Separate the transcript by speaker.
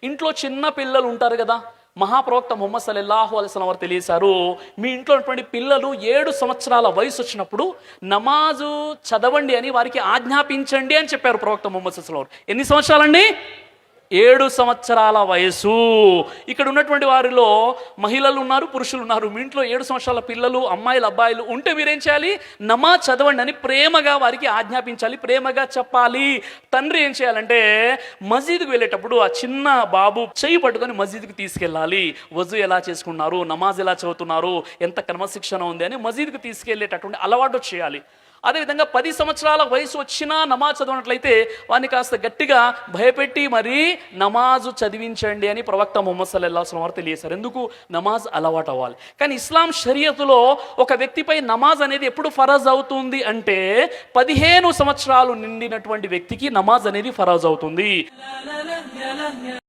Speaker 1: ఇంట్లో చిన్న పిల్లలు ఉంటారు కదా, మహాప్రవక్త ముహమ్మద్ సల్లల్లాహు అలైహి వసల్లం వారు తెలియజేశారు, మీ ఇంట్లో ఉన్నటువంటి పిల్లలు 7 సంవత్సరాల వయసు వచ్చినప్పుడు నమాజు చదవండి అని వారికి ఆజ్ఞాపించండి అని చెప్పారు ప్రవక్త ముహమ్మద్ సల్లల్లాహు అలైహి వసల్లం. ఎన్ని సంవత్సరాలండి? 7 సంవత్సరాల వయసు. ఇక్కడ ఉన్నటువంటి వారిలో మహిళలు ఉన్నారు, పురుషులు ఉన్నారు. మీ ఇంట్లో 7 సంవత్సరాల పిల్లలు, అమ్మాయిలు, అబ్బాయిలు ఉంటే మీరేం చేయాలి? నమాజ్ చదవండి అని ప్రేమగా వారికి ఆజ్ఞాపించాలి, ప్రేమగా చెప్పాలి. తండ్రి ఏం చేయాలంటే మసీదుకు వెళ్ళేటప్పుడు ఆ చిన్న బాబు చెయ్యి పట్టుకొని మసీదుకి తీసుకెళ్ళాలి. వజు ఎలా చేసుకున్నారు, నమాజ్ ఎలా చదువుతున్నారు, ఎంత క్రమశిక్షణ ఉంది అని మసీదుకు తీసుకెళ్ళేటటువంటి అలవాటు చేయాలి. అదేవిధంగా 10 సంవత్సరాల వయసు వచ్చినా నమాజ్ చదివినట్లయితే వాడిని కాస్త గట్టిగా భయపెట్టి మరీ నమాజు చదివించండి అని ప్రవక్త ముహమ్మద్ సల్లల్లాహు అలైహి వసల్లం వారు తెలియజేశారు. ఎందుకు? నమాజ్ అలవాటు అవ్వాలి. కానీ ఇస్లాం షరియతులో ఒక వ్యక్తిపై నమాజ్ అనేది ఎప్పుడు ఫరజ్ అవుతుంది అంటే 15 సంవత్సరాలు నిండినటువంటి వ్యక్తికి నమాజ్ అనేది ఫరజ్ అవుతుంది.